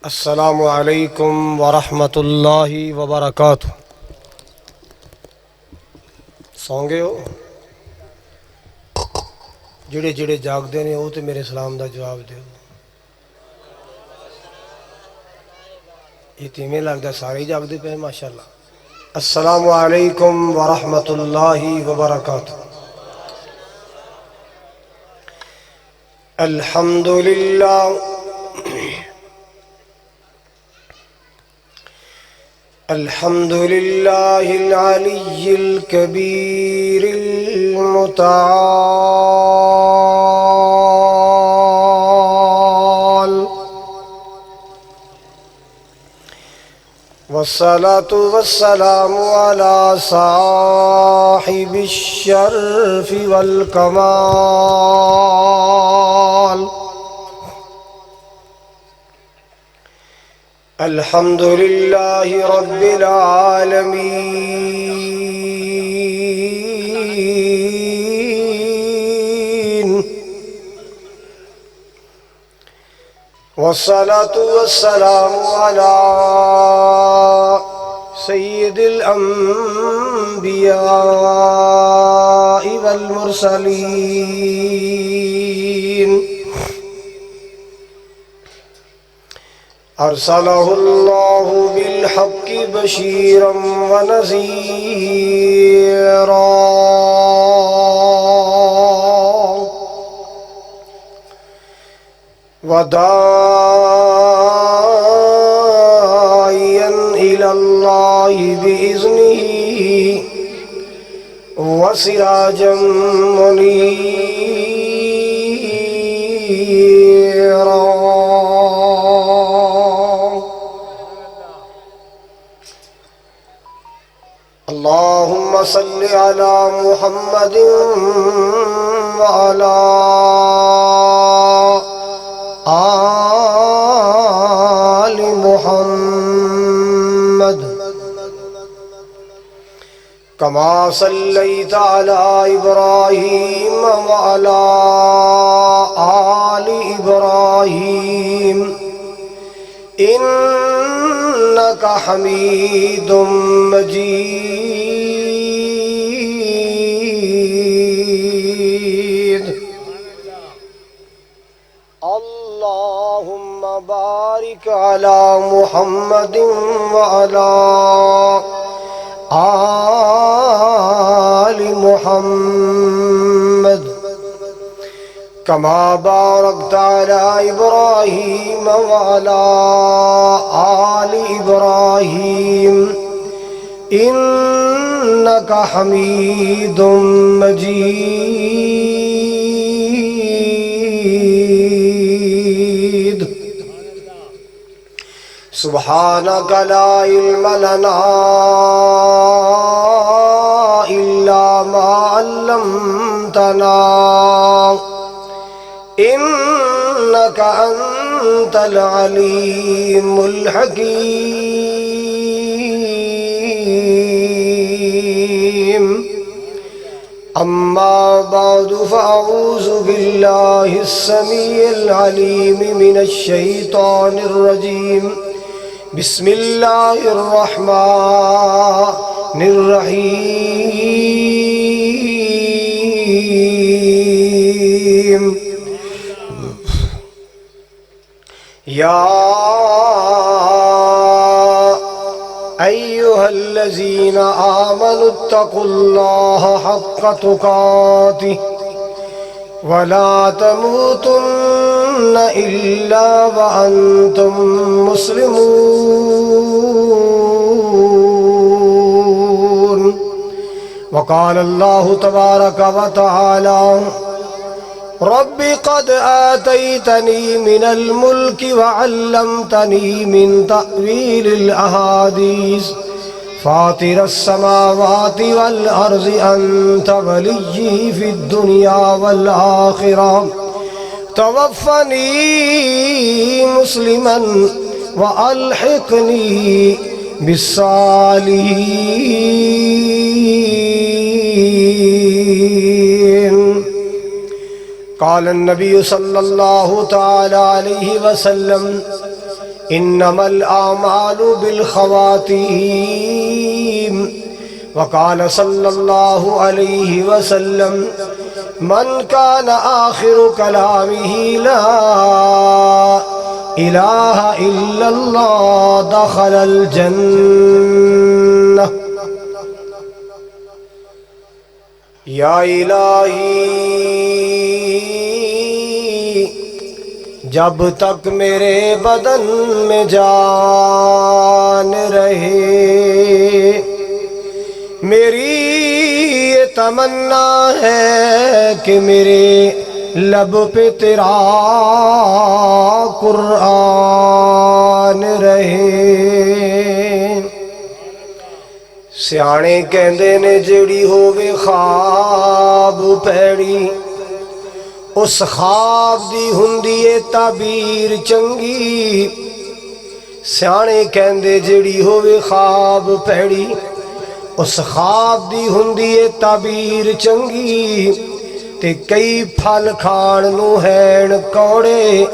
السلام علیکم ورحمۃ اللہ وبرکاتہ۔ سو گئے ہو؟ جڑے جڑے جاگدے نے وہ تو میرے سلام دا جواب دیو۔ یہ تیمیں لگتا سارے جاگدے پہ ماشاءاللہ۔ السلام علیکم ورحمۃ اللہ وبرکاتہ۔ الحمدللہ الحمد للہ العلی الکبیر المتعال، والصلاة والسلام على صاحب الشرف والکمال، الحمد للہ رب العالمین، والصلاة والسلام على سید الانبیاء والمرسلین، ارسلہ اللہ بالحق بشیرا ونذیرا وداعیا الی اللہ بإذنہ وسراجا منیرا۔ اللہم صل علی محمد وعلی آل محمد کما صلیت علی ابراہیم وعلی آل ابراہیم انک حمید مجید۔ اللہم بارک علی محمد وعلی آل محمد کما بارکت علی ابراہیم وعلی آل ابراہیم انک حمید مجید۔ سبحانک لا علم لنا الا ما علمتنا انک انت العلیم الحکیم۔ اما بعد فاعوذ باللہ السمیع العلیم من الشیطان الرجیم، بسم اللہ الرحمن الرحیم۔ یا ایہا الذین آمنوا اتقوا اللہ حق تقاتہ ولا تموتن الا وانتم مسلمون۔ وقال اللہ تبارک وتعالی رب قد آتيتني من الملك وعلمتني من تأويل الأحاديث فاطر السماوات والأرض أنت وليي في الدنيا والآخرة توفني مسلما وألحقني بالصالحين۔ قال النبي صلى الله تعالى عليه وسلم إنما الأعمال بالخواتيم وقال صلى الله عليه وسلم من كان آخر كلامه لا إله إلا الله دخل الجنة یا الہی جب تک میرے بدن میں جان رہے میری یہ تمنا ہے کہ میرے لب پہ تیرا قرآن رہے سیانے کہندے نے جیڑی ہووے خواب پیڑی اس خواب دی ہوندی ہے تعبیر چنگی سیانے کہندے جیڑی ہووے خواب پیڑی اس خواب دی ہوندی ہے تعبیر چنگی تے کئی پھل کھان نو ہین کوڑے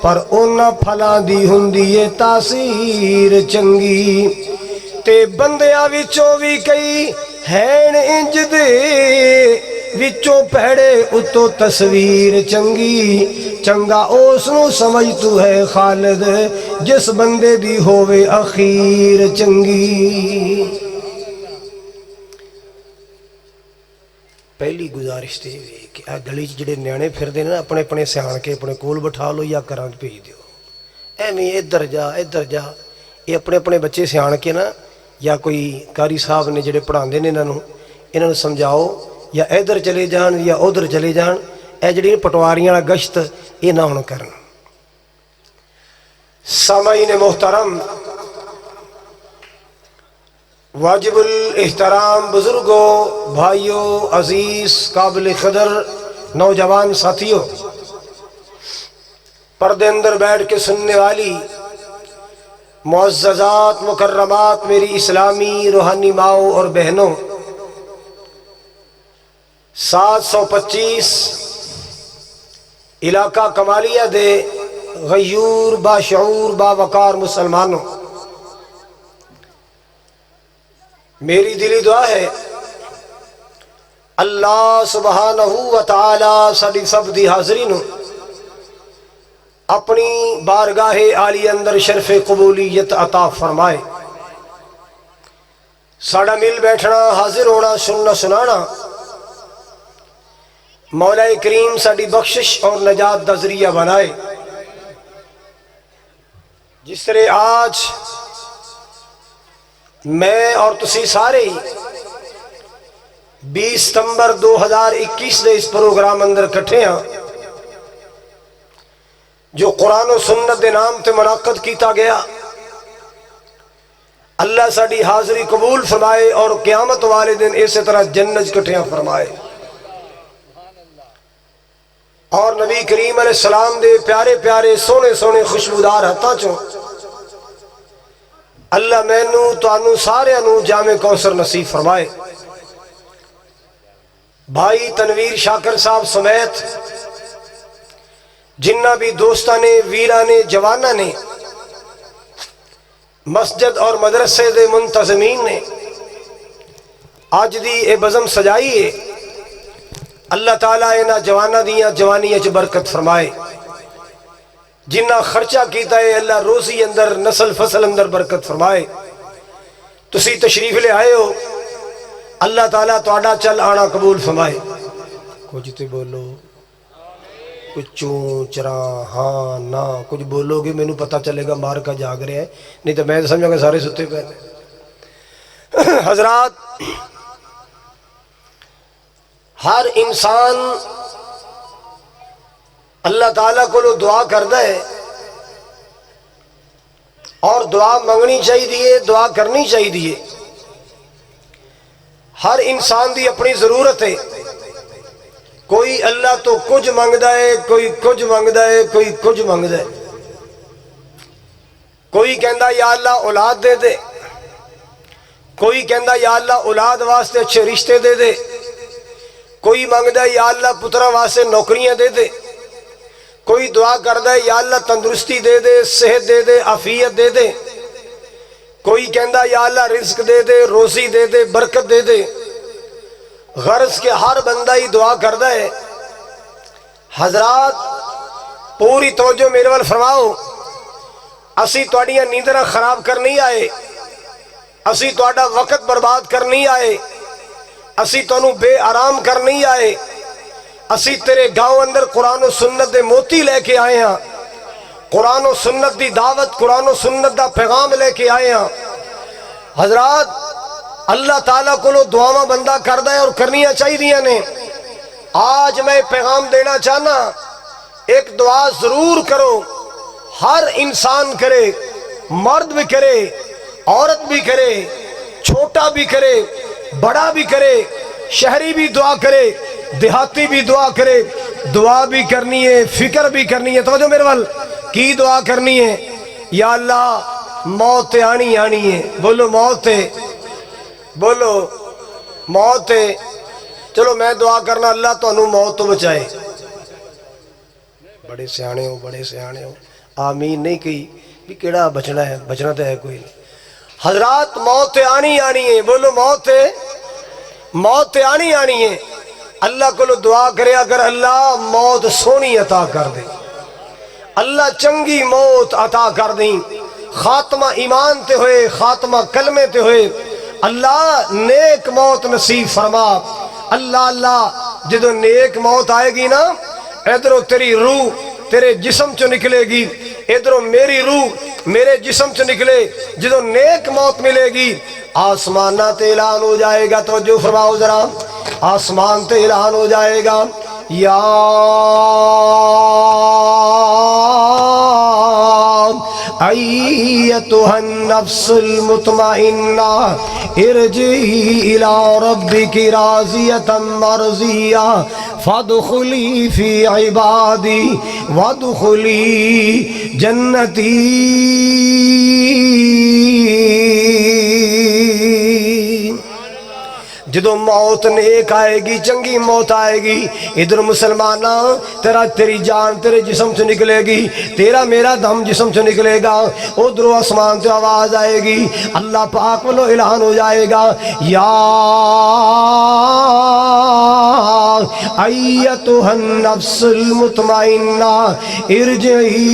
پر ان پھلاں دی ہوندی ہے تاثیر چنگی تے بندیاں وچوں بھی کئی ہین انج دے وچوں پیڑے اتو تصویر چنگی چنگا اس نو سمجھ تو ہے خالد جس بندے دی ہووے اخیر چنگی پہلی گزارش تے کہ آ گلی جڑے نیانے پھر دے نا اپنے اپنے سیان کے اپنے کول بٹھا لو یا کران بھیج دیو ایویں ادھر جا یہ اپنے اپنے بچے سیان کے نا یا کوئی قاری صاحب نے جڑے پڑھاندے نے انہوں سمجھاؤ یا ادھر چلے جان یا ادھر چلے جان اے جڑی پٹواریاں گشت یہ نہ ہون کرن سامعین محترم واجب الاحترام بزرگوں بھائیوں عزیز قابل قدر نوجوان ساتھیوں پردے اندر بیٹھ کے سننے والی معززات مکرمات میری اسلامی روحانی ماؤں اور بہنوں 725 علاقہ کمالیہ دے غیور باشعور باوقار مسلمانوں میری دلی دعا ہے اللہ سبحانہ و تعالی ساڈی سب دی حاضرینوں اپنی بارگاہ عالی اندر شرف قبولیت عطا فرمائے ساڑا مل بیٹھنا حاضر ہونا سننا سنانا مولا کریم ساڑی بخشش اور نجات دا ذریعہ بنائے جس طرح آج میں اور تسی سارے 20 ستمبر 2021 دے اس پروگرام اندر کٹھے ہیں جو قرآن و سنت دے نام تے منعقد کیتا گیا اللہ ساڑی حاضری قبول فرمائے اور قیامت والے دن اسی طرح جنت کٹھیاں فرمائے اور نبی کریم علیہ السلام دے پیارے پیارے سونے سونے خوشبودار ہتھاں چوں اللہ مینوں تانوں سارے انو جامع کوثر نصیب فرمائے بھائی تنویر شاکر صاحب سمیت جنہ بھی دوستانے ویرانے جوانانے مسجد اور مدرسے دے منتظمین نے آج دی اے بزم سجائی ہے اللہ تعالیٰ اینا جوانہ دیاں جوانی اچ برکت فرمائے جنہ خرچہ کیتا ہے اللہ روزی اندر نسل فصل اندر برکت فرمائے تسی تشریف لے آئے ہو اللہ تعالیٰ توڑا چل آنا قبول فرمائے کچھ تے بولو کچھ چون چرا ہاں نا کچھ بولو گے میں نو پتہ چلے گا مار کا جاگ رہے ہیں نہیں تو میں سمجھا کہ سارے ستے پہنے حضرات ہر انسان اللہ تعالیٰ کو لو دعا کردہ ہے اور دعا منگنی چاہیے دعا کرنی چاہیے ہر انسان دی اپنی ضرورت ہے کوئی اللہ تو کچھ منگدا ہے کوئی کچھ منگدا ہے کوئی کچھ منگدا ہے کوئی کہندا یا اللہ اولاد دے دے کوئی کہندا یا اللہ اولاد واسطے اچھے رشتے دے دے کوئی منگدا یا اللہ پترا واسطے نوکریاں دے دے کوئی دعا کردا ہے یا اللہ تندرستی دے دے، صحت دے دے، عافیت دے دے، کوئی کہندا یا اللہ رزق دے دے، روزی دے دے، برکت دے دے۔ غرض کے ہر بندہ ہی دعا کردا ہے۔ حضرات پوری توجہ میرے وال فرماؤ، اسی تواڈیاں نیندراں خراب کر نہیں آئے، اسی تواڈا وقت برباد کر نہیں آئے، اسی تانوں بے آرام کر نہیں آئے، اسی تیرے گاؤں اندر قرآن و سنت دے موتی لے کے آئے ہاں، قرآن و سنت دی دعوت، قرآن و سنت دا پیغام لے کے آئے ہاں۔ حضرات اللہ تعالیٰ کو لو دعاواں بندہ کردہ ہے اور کرنیاں چاہی دیاں نے۔ آج میں پیغام دینا چاہنا، ایک دعا ضرور کرو، ہر انسان کرے، مرد بھی کرے، عورت بھی کرے، چھوٹا بھی کرے، بڑا بھی کرے، شہری بھی دعا کرے، دیہاتی بھی دعا کرے۔ دعا بھی کرنی ہے، فکر بھی کرنی ہے۔ توجہ میرے وال کی دعا کرنی ہے؟ یا اللہ موت آنی ہے، بولو موت ہے، بولو موت ہے۔ چلو میں دعا کرنا اللہ تو انہوں موت تو بچائے۔ بڑے سیانے ہو، بڑے سیانے ہو، آمین نہیں کہی بھی کیڑا بچنا ہے، بچنا تو ہے کوئی نہیں۔ حضرات موت آنی ہے، بولو موت ہے، موت آنی ہے۔ اللہ کو دعا کرے اگر اللہ موت سونی عطا کر دے، اللہ چنگی موت عطا کر دیں، خاتمہ ایمان تے ہوئے، خاتمہ کلمے تے ہوئے، اللہ نیک موت نصیب فرما۔ اللہ جدو نیک موت آئے گی نا، ادھروں تیری روح تیرے جسم چو نکلے گی، ادھروں میری روح میرے جسم چو نکلے، جدو نیک موت ملے گی آسمانہ تے اعلان ہو جائے گا۔ توجہ فرماؤ ذرا، آسمان تے اعلان ہو جائے گا، یا ایتھا النفس المطمئنہ ارجعی الی ربک راضیۃ مرضیہ فادخلی فی عبادی وادخلی جنتی۔ جدو موت نیک آئے گی، چنگی موت آئے گی، ادھر مسلمانہ تیری جان تیرے جسم سے نکلے گی، تیرا میرا دم جسم سے نکلے گا، ادھر آسمان سے آواز آئے گی، اللہ پاک والو اعلان ہو جائے گا، یا ایتھا النفس المطمئنہ ارجعی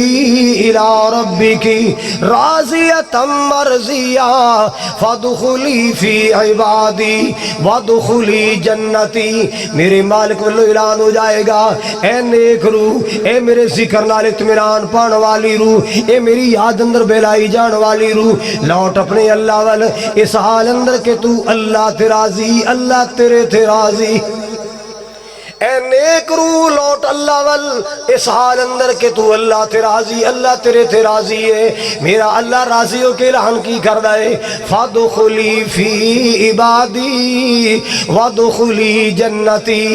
الی ربک راضیۃ مرضیہ فادخلی فی عبادی وادخلی جنتی۔ میرے مالک والو اعلان ہو جائے گا، اے نیک روح، اے میرے ذکر نال اطمینان پان والی روح، اے میری یاد اندر بلائی جان والی روح، لوٹ اپنے اللہ وال اس حال اندر کہ تو اللہ تے راضی، اللہ تیرے تے راضی۔ اے نیک روح لوٹ اللہ وال اس حال اندر کہ تو اللہ تے راضی، اللہ تیرے تے راضی ہے۔ میرا اللہ راضی ہو کے اعلان کی کردہ ہے، فادخلی فی عبادی وادخلی جنتی۔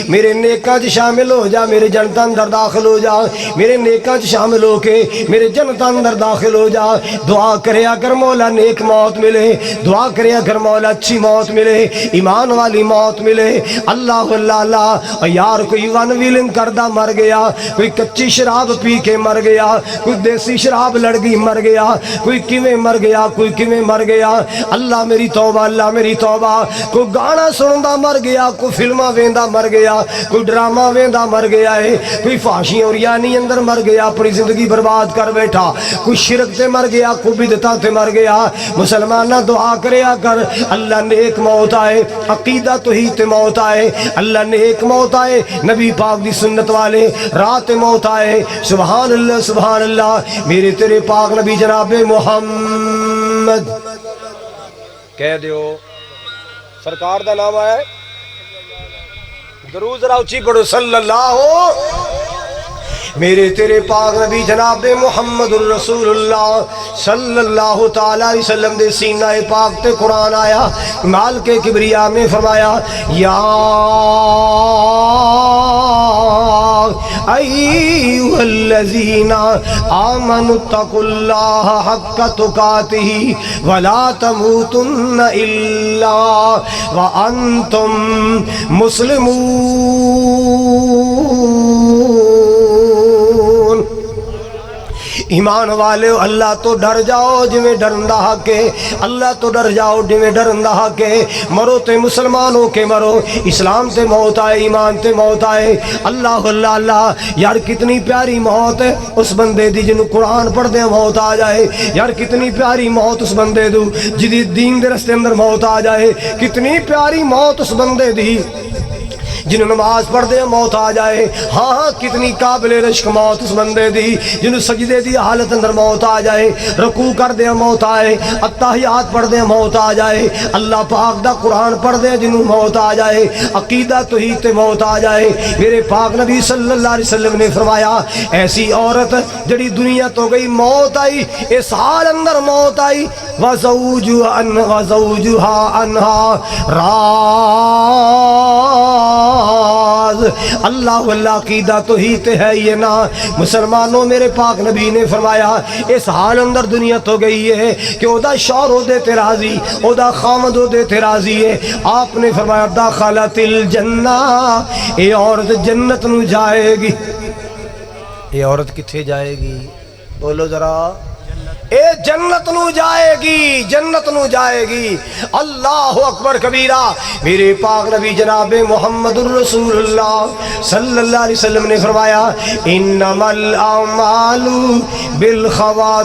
میرے نیکاں چ شامل ہو جا، میرے جنت اندر داخل ہو جا، میرے نیکاں چ شامل ہو کے میرے جنت اندر داخل ہو جا۔ دعا کرے اگر مولا نیک موت ملے، دعا کرے اگر مولا اچھی موت ملے، ایمان والی موت ملے۔ اللہ اللہ یار کوئی ون ویلنگ کردہ مر گیا، کوئی کچی شراب پی کے مر گیا، کوئی دیسی شراب لڑگی مر گیا، کوئی کیویں مر گیا، کوئی کیویں مر گیا۔ اللہ میری توبہ، اللہ میری توبہ۔ کوئی گانا سندا مر گیا، کوئی فلمہ ویندا مر گیا، کوئی ڈرامہ ویندا مر گیا ہے، کوئی فحشی اور یانی اندر مر گیا، اپنی زندگی برباد کر بیٹھا، کوئی شرک تے مر گیا، کوئی بدعتاں تے مر گیا۔ مسلمانہ دعا کریا کر، اللہ نیک موت آئے، عقیدہ توحید تے موت آئے، اللہ نیک موت آئے، نبی پاک دی سنت والے رات موت آئے۔ سبحان اللہ سبحان اللہ۔ میرے تیرے پاک نبی جناب محمد کہہ دیو سرکار دا نام ہے، درود ذرا اچھی پڑھو، صلی اللہ ہو۔ میرے تیرے پاک نبی جناب محمد الرسول اللہ صلی اللہ تعالی علیہ وسلم دے سینہ پاک تے قرآن آیا، مال کے کبریا میں فرمایا، یا ایھا الذین آمنوا اتقوا اللہ حق تقاتہ ولا تموتن الا وانتم مسلمون۔ ایمان والے اللہ تو ڈر جاؤ جویں ڈرندا حق ہے، اللہ تو ڈر جاؤ جویں ڈرندا حق ہے۔ مرو تے مسلمان ہو کے مرو، اسلام تے موت آئے، ایمان تے موت آئے۔ اللہ اللہ اللہ، یار کتنی پیاری موت ہے اس بندے دی جنوں قرآن پڑھ دے موت آ جائے، یار کتنی پیاری موت اس بندے دو جدی دین دے رستے اندر موت آ جائے، کتنی پیاری موت اس بندے دی جنہوں نماز پڑھ دے موت آ جائے۔ ہاں ہاں، کتنی قابل رشک موت اس بندے دی جنہوں سجدے دی حالت اندر موت آ جائے، رکوع کر دے موت آئے، اتحیات پڑھ دے موت آ جائے، اللہ پاک دا قرآن پڑھ دے جنہوں موت آ جائے، عقیدہ توحید تے موت آ جائے۔ میرے پاک نبی صلی اللہ علیہ وسلم نے فرمایا ایسی عورت جڑی دنیا تو گئی موت آئی، اس حال اندر موت آئی، وَزَوْجُهَا عَنْهَا راض۔ اللہ اللہ عقیدہ توحید تے ہے یہ نا مسلمانوں، میرے پاک نبی نے فرمایا اس حال اندر دنیا تو گئی ہے کہ او دا شوہر او دے تے راضی، او دا خامد او دے تے راضی ہے۔ آپ نے فرمایا دخلت الجنہ، اے عورت جنت نو جائے گی۔ اے عورت کتھے جائے گی؟ بولو ذرا، اے جنت نو جائے گی، جنت نو جائے گی۔ اللہ اکبر کبیرہ۔ میرے پاک نبی جناب محمد الرسول اللہ صلی اللہ علیہ وسلم نے فرمایا انما الاعمال بالخواتیم،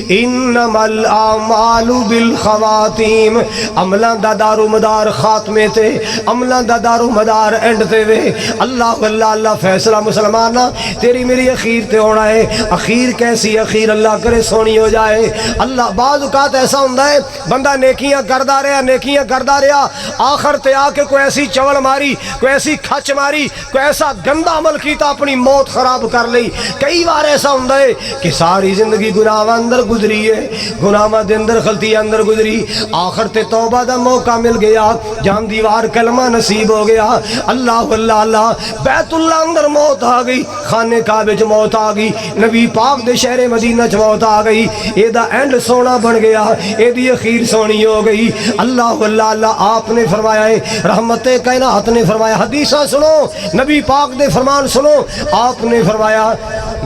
انما الاعمال بالخواتیم۔ عملاں دا دار و مدار خاتمے تے، عملاں دا دار و مدار اینڈ تے وے۔ اللہ اللہ اللہ، فیصلہ مسلمانہ تیری میری اخیر تے ہونا ہے۔ اخیر کیسی اخیر؟ اللہ کرے سونی ہو جائے۔ اللہ بعض اوقات ایسا ہوندہ ہے بندہ نیکیاں کردہ رہا، نیکیاں کردہ رہا، آخر تے آ کے کوئی ایسی چول ماری، کوئی ایسی کھچ ماری، کوئی ایسا گندہ عمل کیتا اپنی موت خراب کر لی۔ کئی بار ایسا ہوندہ ہے کہ ساری زندگی گناہ اندر گزری ہے، گناہ دے اندر غلطی اندر گزری، آخر تے توبہ دا موقع مل گیا، جان دیوار کلمہ نصیب ہو گیا۔ اللہ اللہ اللہ، بیت اللہ اندر موت آ گئی، خانے کعبے چ موت آ گئی، نبی پاک دے شہر مدینہ چ موت آ گئی، اے دا اینڈ سونا بن گیا، اے دی اخیر سونی ہو گئی۔ اللہ اللہ اللہ، آپ نے فرمایا ہے، رحمت کائنات نے فرمایا، حدیثہ سنو، نبی پاک دے فرمان سنو، آپ نے فرمایا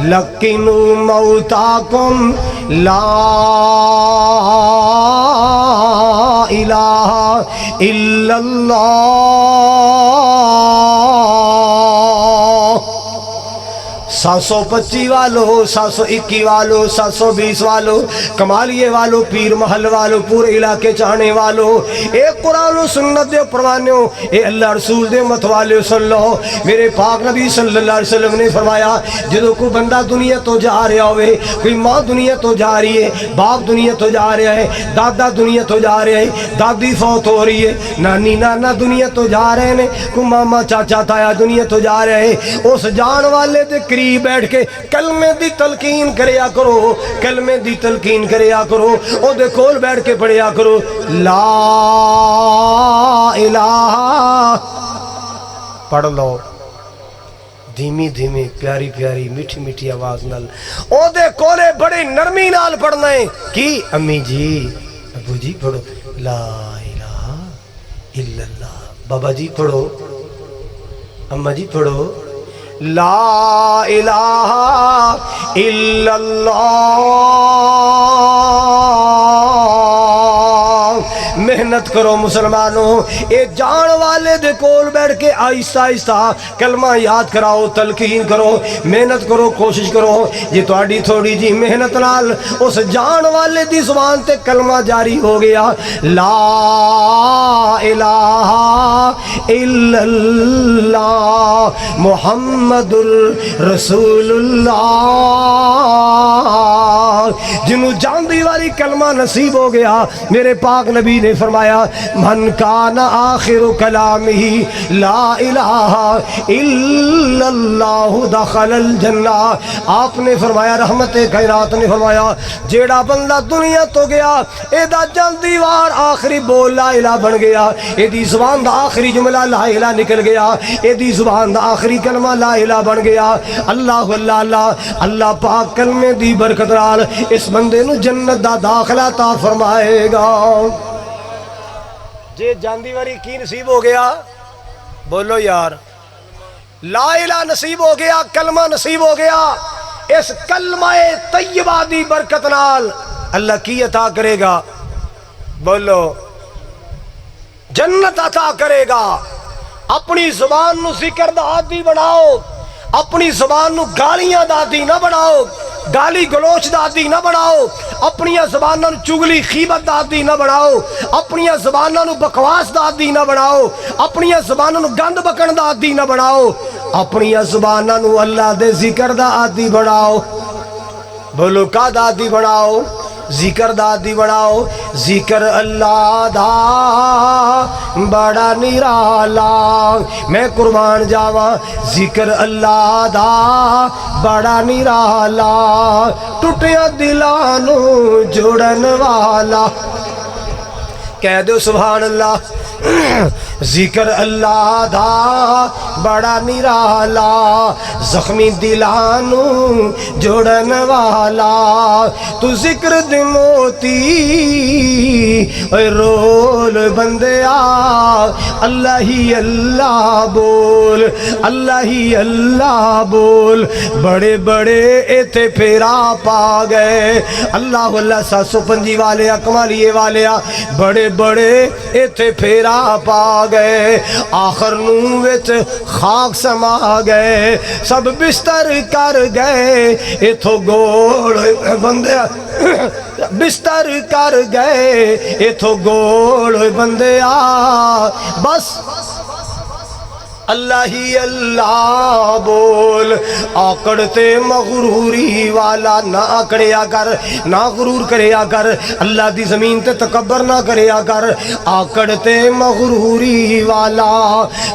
لَقِنُوا مَوْتَاكُمْ لا الہ الا اللہ۔ 725 والو، 721 والو، 720 والو، کمالیے والو، پیر محل والو، پورے علاقے چاہنے والو، اے قرآن و سنت دے پروانیوں، اے اللہ رسول دے مت والے سن لو۔ میرے پاک نبی صلی اللہ علیہ وسلم نے فرمایا جدو کوئی بندہ دنیا تو جا رہا ہوئے، کوئی ماں دنیا تو جا رہی ہے، باپ دنیا تو جا رہا ہے، دادا دنیا تو جا رہے ہیں، دادی فوت ہو رہی ہے، نانی نانا دنیا تو جا رہے ہیں، کوئی ماما چاچا تایا دنیا تو جا رہے ہیں، اس جان والے دے قریب بیٹھ کے کلمے دی تلقین کریا کرو، کلمے دی تلقین کریا کرو، او دے کول بیٹھ کے پڑھیا کرو لا الہ، پڑھ لو دھیمی دھیمی پیاری پیاری میٹھی میٹھی آواز نال، او دے کولے بڑے نرمی نال پڑھنا ہے کی امی جی ابو جی پڑھو لا الہ الا اللہ، بابا جی پڑھو، اماں جی پڑھو لا الہ الا اللہ۔ محنت کرو مسلمانوں، اے جان والے دے کول بیٹھ کے آہستہ آہستہ کلمہ یاد کراؤ، تلقین کرو، محنت کرو، کوشش کرو، یہ تہاڈی تھوڑی جی محنت نال اس جان والے دی زبان تے کلمہ جاری ہو گیا لا الہ الا اللہ محمد الرسول اللہ۔ جنہوں جاندی والی کلمہ نصیب ہو گیا، میرے پاک نبی نے فرمایا من کان آخر کلامہ لا الہ الا اللہ دخل الجنہ۔ آپ نے فرمایا، رحمت کائنات نے فرمایا، جیڑا بندہ دنیا تو گیا اے دا جلدی وار آخری بول لا الہ بن گیا، اے دی زبان دا آخری جملہ لا الہ نکل گیا، اے دی زبان دا آخری کلمہ لا الہ بن گیا۔ اللہ اللہ اللہ، اللہ پاک کلمے دی برکت نال اس بندے نو جنت دا داخلہ عطا فرمائے گا۔ جے جاندی واری کی نصیب ہو گیا؟ بولو یار لا الہ نصیب ہو گیا، کلمہ نصیب ہو گیا، اس کلمہ طیبہ دی برکت نال اللہ کی عطا کرے گا؟ بولو جنت عطا کرے گا۔ اپنی زبان نو ذکر دا عادی بناؤ، اپنی زبان نو گالیاں دا عادی نہ بناؤ، گالی گلوچ دا عادی نہ بناؤ، اپنی زباناں نو چگلی خیبت دا عادی نہ بناؤ، اپنی زباناں نو بکواس دا عادی نہ بناؤ، اپنی زباناں نو گند بکن دا عادی نہ بناؤ، اپنی زباناں نو اللہ دے ذکر دا عادی بناؤ۔ بولو کا دا عادی بناؤ؟ ذکر دا عادی بناؤ۔ ذکر اللہ دا بڑا نرالا، میں قربان جاواں، ذکر اللہ دا بڑا نرالا، ٹوٹیا دلاں نو جوڑن والا، کہہ دو سبحان اللہ۔ ذکر اللہ دا بڑا نرالا، زخمی دلانو جوڑن والا، تو ذکر دی موتی اے رول بندیا، اللہ ہی اللہ بول، اللہ ہی اللہ بول۔ بڑے بڑے ایتھے پھیرا پا گئے، اللہ اللہ 725 والے کمالیے والے، بڑے بڑے ایتھے پھیرا پا گئے، آخر نو وچ خاک سما گئے، سب بستر کر گئے، ایتھو گول بندے بستر کر گئے، ایتھو گول بندے بس اللہ ہی اللہ بول۔ آکڑتے مغروری والا نہ آکڑیا کر، نہ غرور کریا کر، اللہ دی زمین تے تکبر نہ کریا کر۔ آکڑتے مغروری والا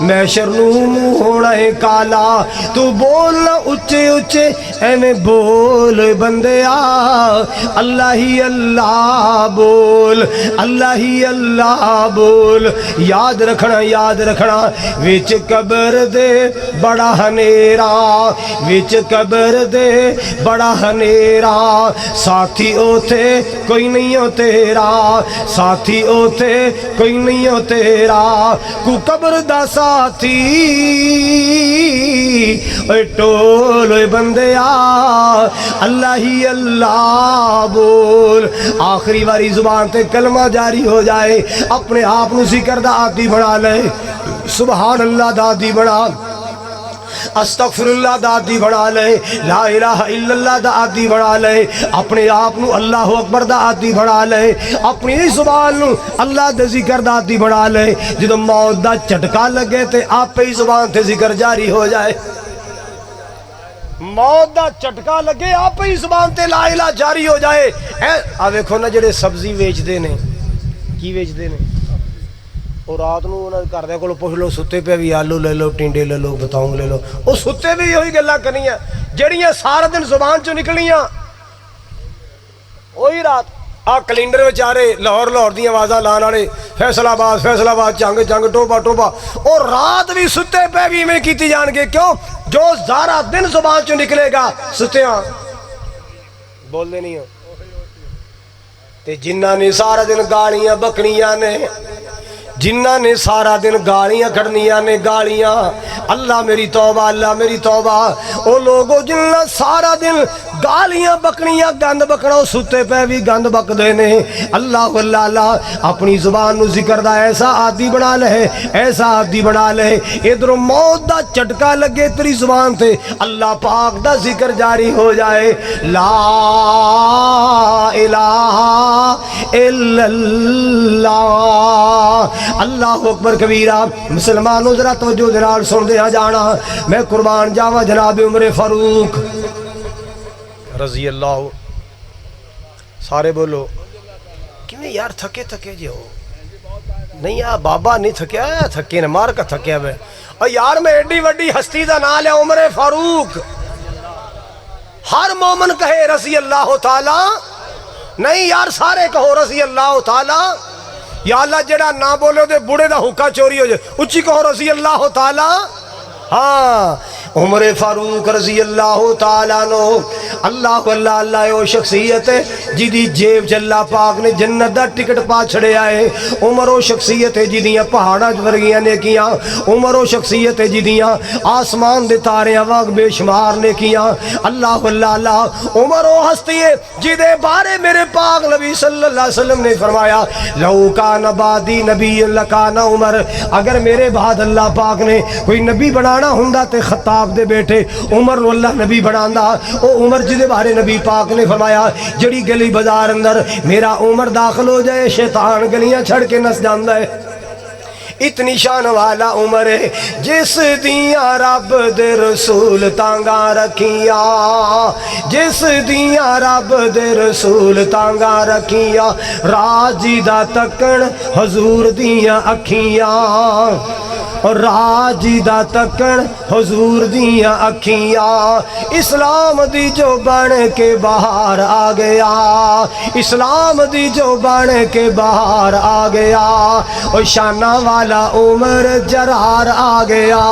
میں شرنو منہ ہونا ہے کالا، تو بولنا اچھے اچھے اینے بول بندیا، اللہ ہی اللہ بول، اللہ ہی اللہ بول۔ یاد رکھنا یاد رکھنا، وچ قبر دے بڑا ہنیرا، وچ قبر دے بڑا ہنیرا، ساتھی اوتھے کوئی نہیں ہو تیرا، ساتھی اوتھے کوئی نہیں ہو تیرا، کو قبر دا ساتھی اے ٹول اے بندیا، اللہ ہی اللہ بول۔ آخری واری زبان تے کلمہ جاری ہو جائے، اپنے آپ نو ذکر دا عادی بنا لے، سبحان اللہ دا عادی بنا، استغفر اللہ دا عادی بنا لے، لا الہ الا اللہ دا عادی بنا لے، اپنے آپ نو اللہ اکبر دا عادی بنا لے، اپنی زبان نو اللہ دے ذکر دا عادی بنا لے۔ جدو موت دا چٹکا لگے تے آپ ہی زبان تے ذکر جاری ہو جائے، موت دا چٹکا لگے آپ ہی زبان تے لا الہ جاری ہو جائے۔ دیکھو نا جڑے سبزی ویچ دے نے، کی ویچ دے نے، اور رات نو انہاں گھر دے کولوں پوچھ لو ستے پہ بھی آلو لے لو، ٹینڈے لے لو، بتاؤں لے لو، وہ ستے بھی یہی گلاں کرنیاں جڑیاں سارا دن زبان چوں نکلیاں، وہی رات کیلنڈر بیچارے لاہور دی آوازاں لان والے، فیصل آباد جنگ جنگ ٹوبا ٹوبا، اور رات بھی ستے پہ بھی میں کیتی جان گے، کیوں؟ جو سارا دن زبان چوں نکلے گا ستیاں بول دے نہیں ہو، تے جنہاں نے سارا دن گالیاں بکنیاں نے، جنہاں نے سارا دن گالیاں کھڑنیاں نے، گالیاں، اللہ میری توبہ اللہ میری توبہ، او لوگو جنہاں سارا دن گالیاں بکنیاں گند بکنا، ستے پہ بھی گند بک دینے، اللہ اللہ اپنی زبان نو ذکر دا ایسا عادی بنا لے، ایسا عادی بنا لے، ادھر موت دا چٹکا لگے تیری زبان تے اللہ پاک دا ذکر جاری ہو جائے، لا الہ الا اللہ، اللہ اکبر کبیرہ۔ مسلمانوں ذرا توجہ دلال سن دیا جانا، میں قربان جاوا جناب عمر فاروق رضی اللہ، سارے بولو کیوں یار تھکے تھکے جی ہو؟ نہیں یار بابا نہیں تھکیا، تھکے نہ مار کا تھکیا میں، اور یار میں ایڈی وڈی ہستی دا نام لیا عمر فاروق، ہر مومن کہے رضی اللہ تعالی، نہیں یار سارے کہو رضی اللہ تعالی، یا اللہ جڑا نہ بولے دے بوڑے دا حکا چوری ہو جائے، اچھی کہو رضی اللہ تعالی، ہاں عمر فاروق رضی اللہ تعالیٰ نو اللہ اللہ اللہ او شخصیت ہے جدی جیب جلا پاک نے جنت دا ٹکٹ پا چھڑے آئے عمر او شخصیت ہے جدیاں پہاڑا ورگیاں نیکیاں عمر او شخصیت ہے جدیاں آسمان دے تارے واگ بے شمار نیکیاں اللہ اللہ اللہ عمر او ہستی ہے جدے بارے میرے پاک نبی صلی اللہ علیہ وسلم نے فرمایا لو کان بعدی نبی لکان عمر اگر میرے بعد اللہ پاک نے کوئی نبی بنانا ہوندا تے خطاب دے بیٹے عمر نو اللہ نبی بناندا او عمر جدے بارے نبی پاک نے فرمایا جڑی گلی بازار اندر میرا عمر داخل ہو جائے شیطان گلیاں چھڑ کے نس جاندا ہے اتنی شان والا عمر ہے جس دیاں رب دے رسول تانگا رکھیاں جس دیاں رب دے رسول تانگا رکھیاں راجی دا تکن حضور دیاں اکھیاں اور راجی دا تکن حضور دیاں اکھیاں اسلام دی جو بن کے باہر آ گیا اسلام دی جو بن کے باہر آ گیا اور شانہ والا عمر جرار آ گیا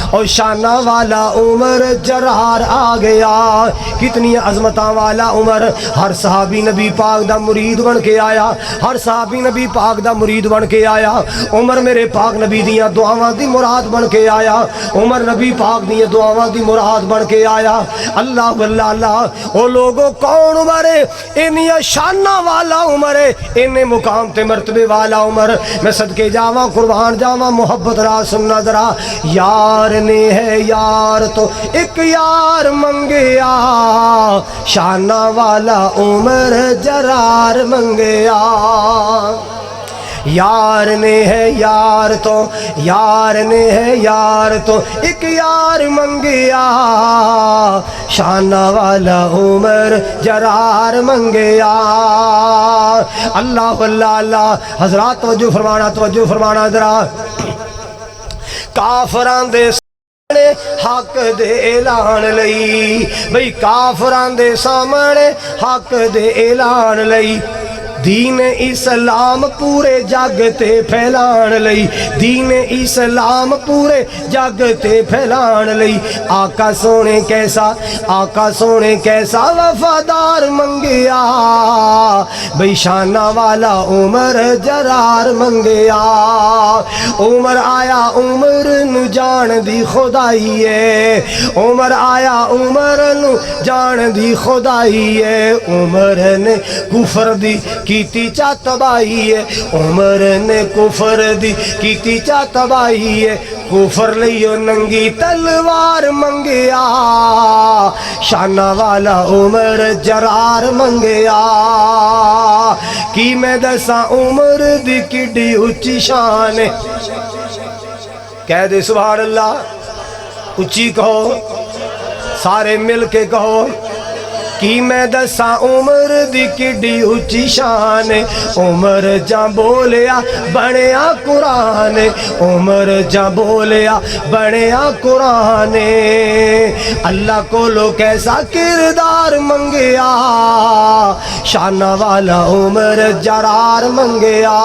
اور شانہ والا عمر جرار آ گیا کتنی عظمتاں والا عمر ہر صحابی نبی پاک دا مرید بن کے آیا ہر صحابی نبی پاک دا مرید بن کے آیا عمر میرے پاک نبی دیاں دعاواں دی مراد بن کے آیا عمر نبی پاک دیاں دعاواں دی مراد بن کے آیا اللہ اللہ اللہ او لوگوں کون عمر ہے انہی شانہ والا عمر ہے انہیں مقام تے مرتبے والا عمر میں صدقے جاواں قربان جاواں محبت را سننا ذرا یار نے ہے یار تو ایک یار منگیا شانہ والا عمر جرار منگیا یار نے ہے یار تو یار نے ہے یار تو ایک یار منگیا شانہ والا عمر جرار منگیا اللہ اللہ اللہ حضرات توجہ فرمانا ذرا کافران دے حق دے اعلان لئی بھئی کافران دے سامنے حق دے اعلان لئی دین اسلام پورے جگ تے پھیلان لئی دین اسلام پورے جگ تے پھیلان لئی آقا سونے کیسا وفادار منگیا بھئی شانہ والا عمر جرار منگیا عمر آیا عمر نو جان دی خدائی ہے عمر آیا عمر نو جان دی خدائی ہے عمر نے کفر دی کیتی چا تباہی ہے عمر نے کفر دی کیتی چا تباہی ہے کفر لیو ننگی تلوار منگیا شانہ والا عمر جرار منگیا کی میں دسا عمر دی کڈی اچھی شان ہے کہہ دے سبحان اللہ اچھی کہو سارے مل کے کہو کی میں دسا عمر دی کڈی اچھی شان عمر جا بولیا بنیا قرآن عمر جا بولیا بنیا قرآن اللہ کو لو کیسا کردار منگیا شانہ والا عمر جرار منگیا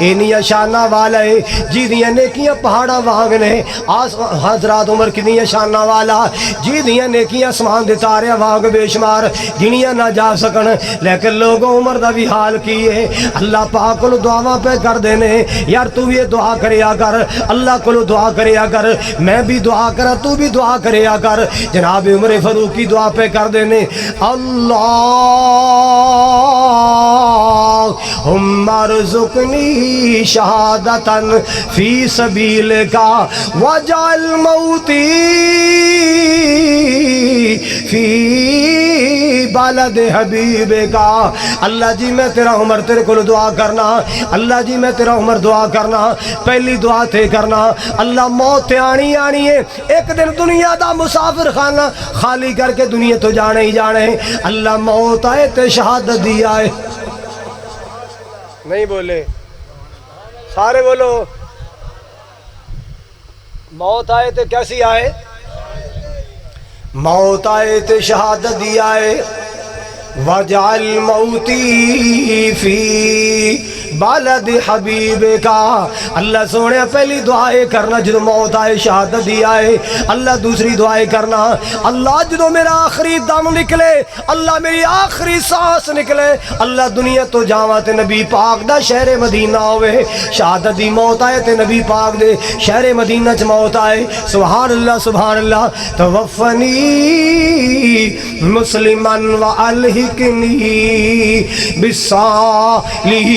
انیا شانہ والا ہے جی دیا نیکیاں پہاڑا واگنے حضرات عمر کنیا شانہ والا جی دیا نیکیاں اسمان دے تارے واگ بے شمار گنیا نہ جا سکن لیکن لوگوں عمر دا بھی حال کیے اللہ پاک کو دعاواں پہ کر دینے یار تو بھی دعا کریا کر اللہ کو دعا کریا کر میں بھی دعا کرا تو بھی دعا کریا کر جناب عمر فاروق کی دعا پہ کر دینے اللہم ارزقنی شہادتاً فی سبیل کا وجعل موتی فی بالد حبیب کا اللہ جی میں تیرا عمر تیرے کو دعا کرنا اللہ جی میں تیرا عمر دعا کرنا پہلی دعا تے کرنا اللہ موت آنی ہے ایک دن دنیا دا مسافر خانہ خالی کر کے دنیا تو جانے ہی جانے اللہ موت آئے تے شہادت دی آئے نہیں بولے سارے بولو موت آئے تے کیسی آئے موت آئے تے شہادت دی آئے وجعل موتی فی بالد حبیب کا اللہ سونے پہلی دعائیں کرنا جدو موت آئے شہادت دی آئے اللہ دوسری دعائیں کرنا اللہ جدو میرا آخری دم نکلے اللہ میری آخری سانس نکلے اللہ دنیا تو جاواں تے نبی پاک دا شہر مدینہ ہوئے شہادت دی موت آئے تے نبی پاک دے شہر مدینہ چ موت آئے سبحان اللہ توفنی مسلمن و الحقنی بالصالحین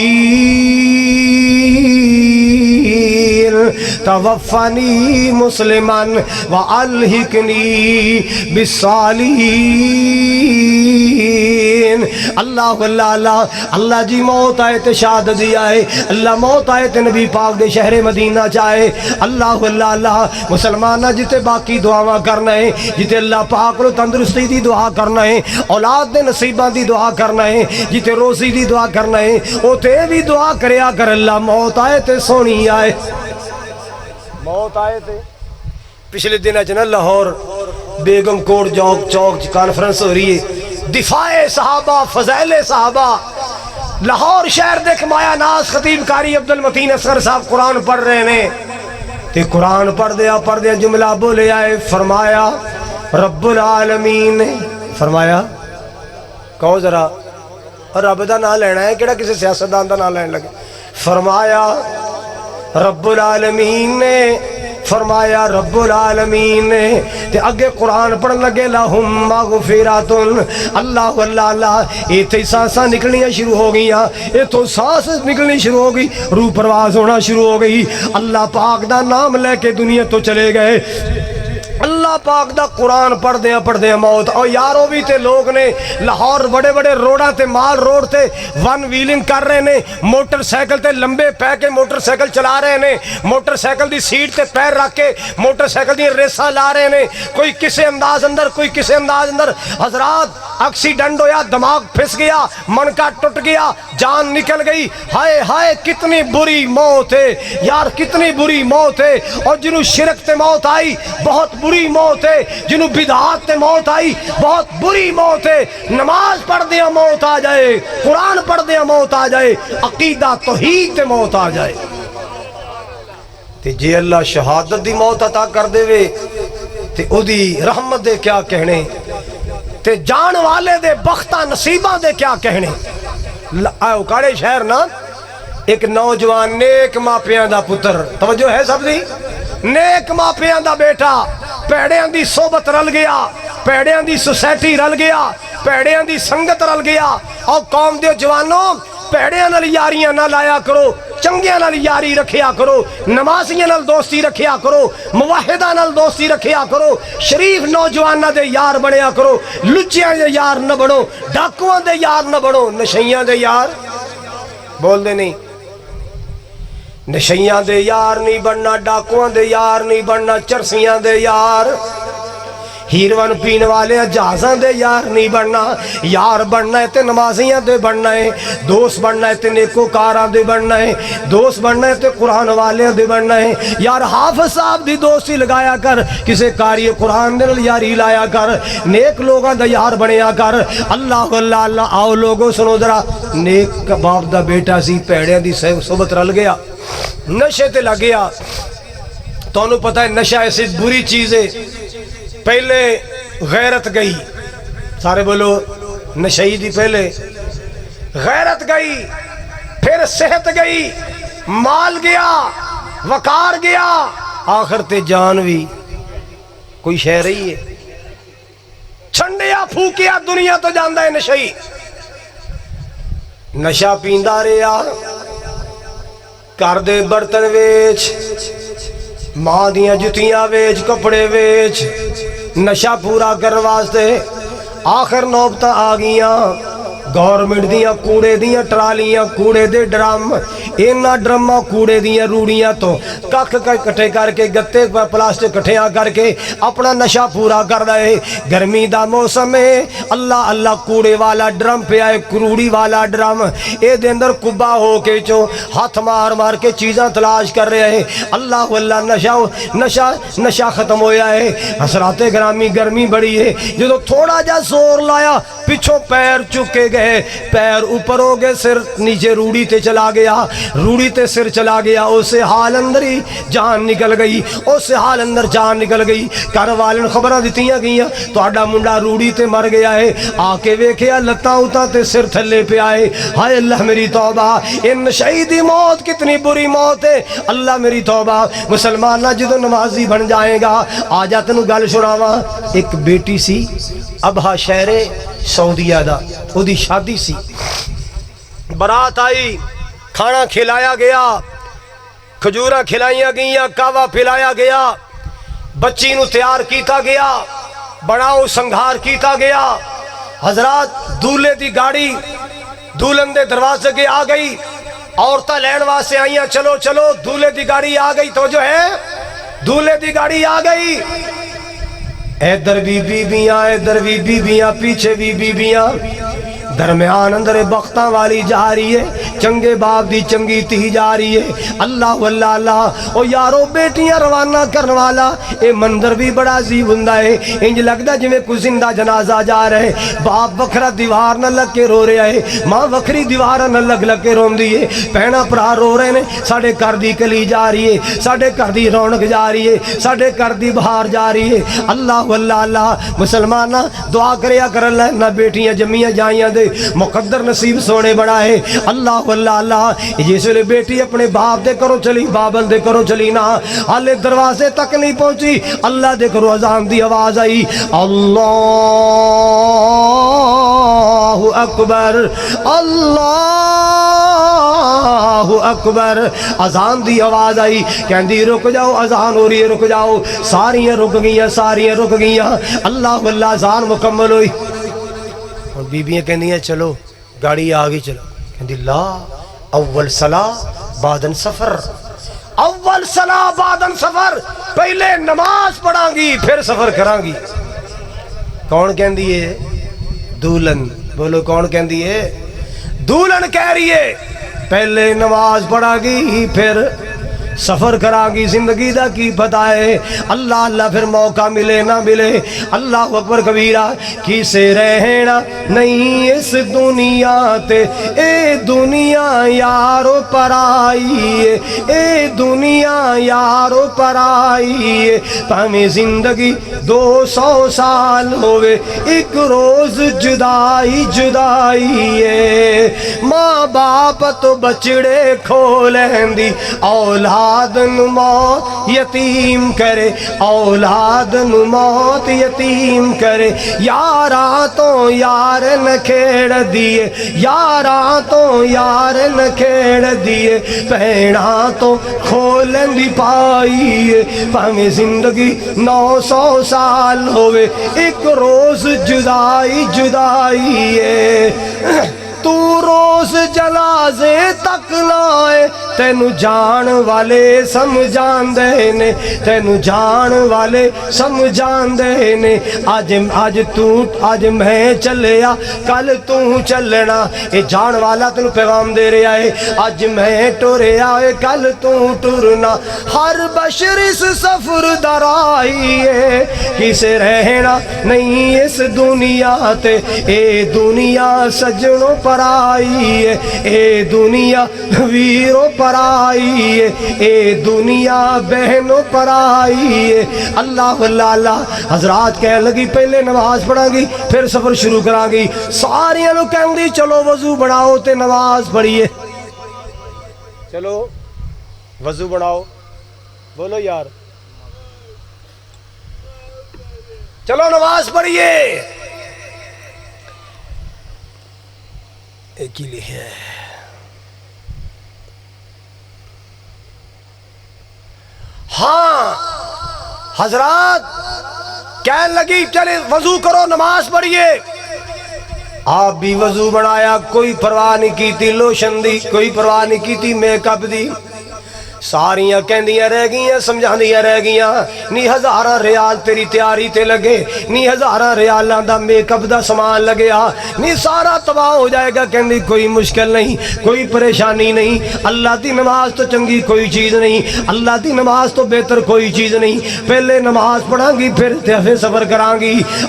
توفنی مسلمن و الحقنی بالصالحین اللہ اللہ اللہ جی موت آئے تے شہادت دی آئے اللہ موت آئے تے نبی پاک دے شہر مدینہ چاہے اللہ اللہ مسلمانہ جتے باقی دعاواں کرنا ہے جتے اللہ پاک رو تندرستی دی دعا کرنا ہے اولاد دے نصیبہ دی دعا کرنا ہے جتے روزی دی دعا کرنا ہے او تے بھی دعا کریا کر اللہ موت آئے تے سونی آئے موت آئے تے پچھلے دن اچھنا لاہور بیگم کوٹ چوک کانفرنس ہو رہی ہے دفاع صحابہ فضائل صحابہ لاہور شہر دیکھ مایا ناز خطیب قاری عبدالمتین اصغر صاحب قرآن پڑھ رہے ہیں تے قرآن پڑھ دیا جملہ بولے آئے فرمایا رب العالمین نے فرمایا کہو ذرا رب دا نام لینا ہے کیڑا کسی سیاستدان دا نام لینے لگے فرمایا رب العالمین نے فرمایا رب العالمین نے تے اگے قرآن پڑھن لگے لہم مغفراتن اللہ اللہ اللہ یہ تھی سانساں نکلنیاں شروع ہو گئیاں یہ تو سانس نکلنی شروع ہو گئی روح پرواز ہونا شروع ہو گئی اللہ پاک دا نام لے کے دنیا تو چلے گئے اللہ پاک دا قرآن پڑھ دیا موت اور یارو بھی تے لوگ نے لاہور بڑے بڑے روڈاں تے مال روڈ تے ون ویلنگ کر رہے نے موٹر سائیکل تے لمبے پہ کے موٹر سائیکل چلا رہے نے موٹر سائیکل دی سیٹ تے پیر رکھ کے موٹر سائیکل دی ریسا لا رہے نے کوئی کسے انداز اندر حضرات ایکسیڈنٹ ہویا دماغ پھس گیا منکا ٹوٹ گیا جان نکل گئی ہائے ہائے کتنی بری موت ہے یار کتنی بری موت ہے اور جنہوں شرک تے موت آئی بہت بری موت ہے جنہوں بدعات تے موت آئی بہت بری موت ہے نماز پڑھ دیا موت آ جائے قرآن پڑھ دیا موت آ جائے عقیدہ توحید تے موت آ جائے تے جے اللہ شہادت دی موت عطا کر دے وے تے او دی رحمت دے کیا کہنے تے جان والے دے بختہ نصیبہ دے کیا کہنے اکاڑے شہر نا ایک نوجوان نیک ماپیاں دا پتر توجہ ہے سب دی نیک ماپیاں دا بیٹا پیڑیاں دی صحبت رل گیا پیڑیاں دی سوسائٹی رل گیا پیڑیاں دی سنگت رل گیا اور قوم دے جوانوں پیڑیاں نال یاریاں نہ لایا کرو چنگیاں نال یاری رکھیا کرو نمازیاں نال دوستی رکھیا کرو موحدہ نال دوستی رکھیا کرو شریف نوجوانہ دے یار بنیا کرو لچیاں دے یار نہ بنو ڈاکواں دے یار نہ بنو نشیاں دے یار بول دے نہیں نشیاں دے یار نہیں بننا ڈاکواں دے یار نہیں بننا چرسیاں دے یار ہیروان پین والے جہازاں دے یار نہیں بننا یار بننا ہے تے نمازیاں دے بننا ہے دوست بننا ہے تے نیکوکاراں دے بننا ہے دوست بننا ہے تے قرآن والے دے بننا ہے یار حافظ صاحب دی دوستی لگایا کر کسے قاری قرآن دے یاری لایا کر نیک لوگاں دا یار بنیا کر اللہ اللہ اللہ آؤ لوگوں سنو ذرا نیک باپ دا بیٹا سی پیڑیاں دی صحبت رل گیا نشے تے لگ گیا تو انہوں پتہ ہے نشہ ایسی بری چیز ہے پہلے غیرت گئی سارے بولو نشئی دی پہلے غیرت گئی پھر صحت گئی مال گیا وقار گیا آخر تے جان بھی کوئی شے رہی ہے چھنڈیا پھوکیا دنیا تو جاندہ ہے نشئی نشہ پیندہ رہا کر دے برتن ویچ ماں دیاں جتیاں ویچ کپڑے ویچ نشہ پورا کر واسطے آخر نوبتہ آگیاں گورنمنٹ دیاں کوڑے دیاں ٹرالیاں کوڑے دے ڈرم اینا ڈرمہ کوڑے دیاں روڑیاں تو کک کٹھے کر کے گتے پلاسٹک کٹھیاں کر کے اپنا نشہ پورا کر رہے گرمی دا موسم ہے اللہ اللہ کوڑے والا ڈرم پہ آئے کروڑی والا ڈرم اے دے اندر کبا ہو کے چو ہاتھ مار مار کے چیزاں تلاش کر رہے ہیں اللہ اللہ نشہ ختم ہویا ہے حضرات گرامی گرمی بڑی ہے جو تھوڑا جا زور لایا پچھوں پیر چکے گئے گئے پیر اوپر ہو گئے سر نیچے روڑی تے چلا گیا روڑی تے سر چلا گیا اسے حال اندر ہی جان نکل گئی اسے حال اندر جان نکل گئی گھر والے خبراں دتیاں گئیاں تہاڈا منڈا روڑی تے مر گیا ہے آ کے ویکھیا لتاں اتاں تے سر تھلے پہ آئے ہائے اللہ میری توبہ ان شہیدی موت کتنی بری موت ہے اللہ میری توبہ مسلمانہ جدو نمازی بن جائے گا آ جا تینوں گل سناواں ایک بیٹی سی ابہا شہر سعودیہ دا او دی شادی سی برات آئی کھانا کھلایا گیا کھجوراں کھلائیاں گئیاں کعوہ پلایا گیا بچی نو تیار کیتا گیا بڑاؤ سنگھار کیتا گیا حضرات دولے دی گاڑی دولن دے دروازے کے آ گئی عورتاں لین واسطے آئیاں چلو چلو دولے دی گاڑی آ گئی تو جو ہے دولے دی گاڑی آ گئی ادھر بھی بیبیاں ادھر بھی بیبیاں پیچھے بھی بیبیاں درمیان اندر بختاں والی جا رہی ہے چنگے باپ دی چنگی تھی جا رہی ہے اللہ واللہ اللہ او یارو بیٹیاں روانہ کرن والا اے منظر بھی بڑا عجیب ہوندا ہے انج لگدا جویں کوئی زندہ جنازہ جا رہے باپ وکھرا دیوار نہ لگ کے رو رہا ہے ماں وکھری دیوار نہ لگ لگ کے روندی ہے بہنا بھرا رو رہے نے ساڈے گھر دی کلی جا رہی ہے ساڈے گھر دی رونق جا رہی ہے ساڈے گھر دی بہار جا رہی ہے اللہ واللہ اللہ مسلمانہ دعا کریا کر اللہ نہ بیٹیاں جمیاں جائیاں دے مقدر نصیب سونے بڑا ہے اللہ واللہ اللہ جس لئے بیٹی اپنے باپ دے کرو چلی بابل دے کرو چلی نا حالے دروازے تک نہیں پہنچی اللہ دے کرو اذان دی آواز آئی اللہ اکبر اللہ اکبر اذان دی آواز آئی کہندی رک جاؤ اذان ہو رہی ہے رک جاؤ ساریاں رک گئیاں اللہ واللہ اذان مکمل ہوئی اور بیبیاں کہندیاں چلو گاڑی آگئی چلو کہندی لا اول صلاح بعدن سفر اول صلاح بعدن سفر پہلے نماز پڑھاں گی پھر سفر کراں گی کون کہندی ہے دولن بولو کون کہندی ہے دولن کہہ رہی ہے پہلے نماز پڑھا گی پھر سفر کرا گی زندگی دا کی پتہ ہے اللہ اللہ پھر موقع ملے نہ ملے اللہ اکبر کبیرہ کسے رہنا نہیں اس دنیا تے اے دنیا یارو پرائی اے دنیا یارو پرائی پہمیں زندگی 200 سال ہوئے ایک روز جدائی جدائی ماں باپ تو بچڑے کھولیں دی اولاد موت یتیم کرے اولاد موت یتیم کرے یاراں تو یار نہ کھیڑ دیے یاراں تو یار نہ کھیڑ دیے پہنا تو کھولن دی پائی پہمیں زندگی 900 سال ہوئے ایک روز جدائی جدائی تو روز جنازے تک لائے تینو جان والے سمجھان دے نے تینو جان والے سمجھان دے نے آج میں چلیا کل تو چلنا اے جان والا تینو پیغام دے رہا ہے آج میں ٹوریا ہے کل تو ٹرنا ہر بشر اس سفر درائی ہے کسے رہنا نہیں اس دنیا تے اے دنیا سجنوں پر آئی ہے اے دنیا ویروں پر آئی ہے اے دنیا بہنوں پر آئی ہے اللہ واللہ اللہ حضرات کہنے لگی پہلے نماز پڑھا گی پھر سفر شروع کرا گی ساریاں لوگ کہیں دی چلو وضو بناؤ تے نماز پڑھیے چلو وضو بناؤ بولو یار چلو نماز پڑھیے ایک ہی لکھے ہے ہاں حضرات کہنے لگی چلے وضو کرو نماز پڑھیے آپ بھی وضو بنایا کوئی پرواہ نہیں کی تھی لوشن دی کوئی پرواہ نہیں کی تھی میک اپ دی ਸਾਰੀਆਂ ਕਹਿੰਦੀਆਂ ਰਹਿ ਗਈਆਂ, ਸਮਝਾਉਂਦੀਆਂ ਰਹਿ ਗਈਆਂ, ਨੀ ਹਜ਼ਾਰਾਂ ਰਿਆਲ ਤੇਰੀ ਤਿਆਰੀ ਤੇ ਲੱਗੇ, ਨੀ ਹਜ਼ਾਰਾਂ ਰਿਆਲਾਂ ਦਾ ਮੇਕਅਪ ਦਾ ਸਮਾਨ ਲੱਗਿਆ, ਨੀ ਸਾਰਾ ਤਬਾਹ ਹੋ ਜਾਏਗਾ। ਕਹਿੰਦੀ ਕੋਈ ਮੁਸ਼ਕਿਲ ਨਹੀਂ, ਕੋਈ ਪਰੇਸ਼ਾਨੀ ਨਹੀਂ, ਅੱਲਾ ਦੀ ਨਮਾਜ਼ ਤੋਂ ਚੰਗੀ ਕੋਈ ਚੀਜ਼ ਨਹੀਂ, ਅੱਲਾ ਦੀ ਨਮਾਜ਼ ਤੋਂ ਬਿਹਤਰ ਕੋਈ ਚੀਜ਼ ਨਹੀਂ। ਪਹਿਲੇ ਨਮਾਜ਼ ਪੜਾਂਗੀ ਫਿਰ ਤੇ ਸਬਰ ਕਰਾਂਗੀ।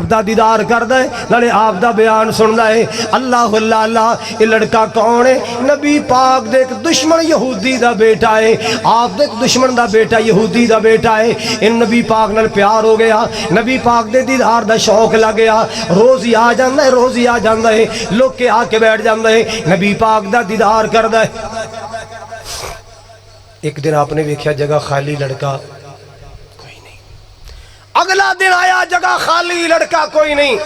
آپ دا دیدار کردا ہے نالے آپ دا بیان سندا ہے۔ اللہ اللہ اللہ، یہ لڑکا کون ہے؟ نبی پاک دے ایک دشمن یہودی دا بیٹا ہے، آپ دے ایک دشمن دا بیٹا یہودی دا بیٹا ہے۔ ان نبی پاک نال پیار ہو گیا، نبی پاک دے دیدار دا شوق لگ گیا، روز ہی آ جاندا ہے، روز ہی آ جاندا ہے، لوگ کے آ کے بیٹھ جاندا ہے، نبی پاک دا دیدار کردا ہے۔ ایک دن آپ نے دیکھا جگہ خالی، لڑکا کوئی نہیں۔ اگلا دن آیا، جگہ خالی، لڑکا کوئی نہیں۔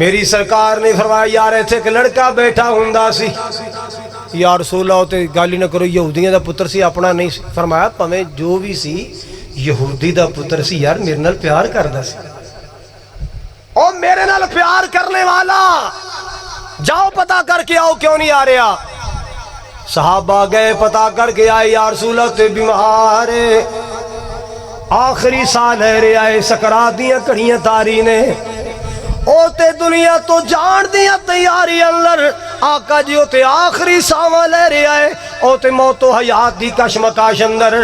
میری سرکار نے فرمایا یار ایتھے ایک لڑکا بیٹھا ہوندا سی۔ یا رسول اللہ تے گالی نہ کرو، یہودیاں دا پتر سی، اپنا نہیں سی۔ فرمایا پویں جو بھی سی یہودی دا پتر سی، یار میرے نال پیار کردا سی، او میرے نال پیار کرنے والا، جاؤ پتہ کر کے آؤ کیوں نہیں آ رہا۔ صحابہ گئے، پتہ کر کے آئے، یا رسول اللہ تے بیمار ہے، آخری سال ہے رہا ہے، سکرات دیاں کڑیاں تاری نے، او تے دنیا تو جان دیاں تیاری اندر، آقا جی او تے آخری ساواں لے رہا ہے، او تے موت و حیات دی کشمکش اندر۔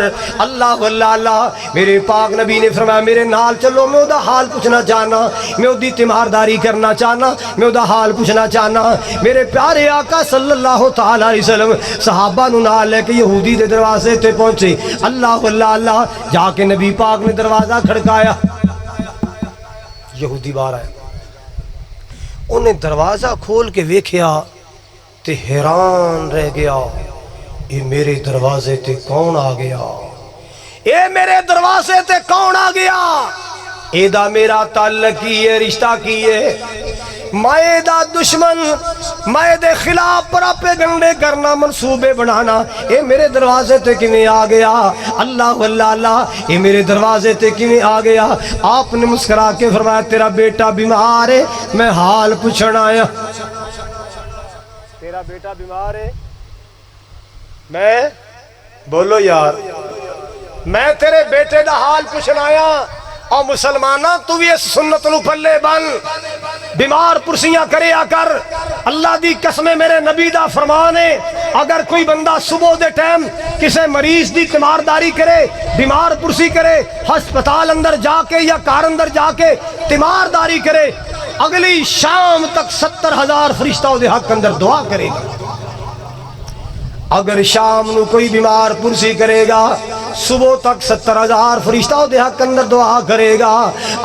اللہ اللہ اللہ، میرے پاک نبی نے فرمایا میرے نال چلو، میں دا حال پوچھنا چاہنا، میں دی تیمارداری کرنا چاہنا، میں دا حال پوچھنا چاہنا۔ میرے پیارے آقا صلی اللہ تعالی علیہ وسلم صحابہ نو نال لے کے یہودی دے دروازے تے پہنچے۔ اللہ اللہ اللہ، جا کے نبی پاک نے دروازہ کھڑکایا، یہودی باہر آئے، انہیں دروازہ کھول کے ویکھیا تے حیران رہ گیا، اے میرے دروازے تے کون آ گیا، اے میرے دروازے تے کون آ گیا، اے دا میرا تعلق کی ہے، رشتہ کی ہے، میں دا دشمن، میں دے خلاف پراپیگنڈے کرنا، منصوبے بنانا، اے میرے دروازے تے کیویں آ گیا۔ اللہ اللہ اللہ، اے میرے دروازے تے کیویں آ گیا۔ آپ نے مسکرا کے فرمایا تیرا بیٹا بیمار ہے، میں حال پوچھن آیا۔ تیرا بیٹا بیمار ہے، میں بولو یار، میں تیرے بیٹے دا حال پوچھن آیا۔ اور مسلمانہ تو بھی اس سنت نو پلے بن، بیمار پرسیاں کریا کر۔ اللہ دی قسم میرے نبی دا فرمان ہے، اگر کوئی بندہ صبح دے ٹائم کسے مریض دی تیمارداری کرے، بیمار پرسی کرے، ہسپتال اندر جا کے یا کار اندر جا کے تیمارداری کرے، اگلی شام تک 70,000 فرشتہ دے حق اندر دعا کرے گا۔ اگر شام نو کوئی بیمار پرسی کرے گا، صبح تک 70,000 فرشتہ دے حق اندر دعا کرے گا۔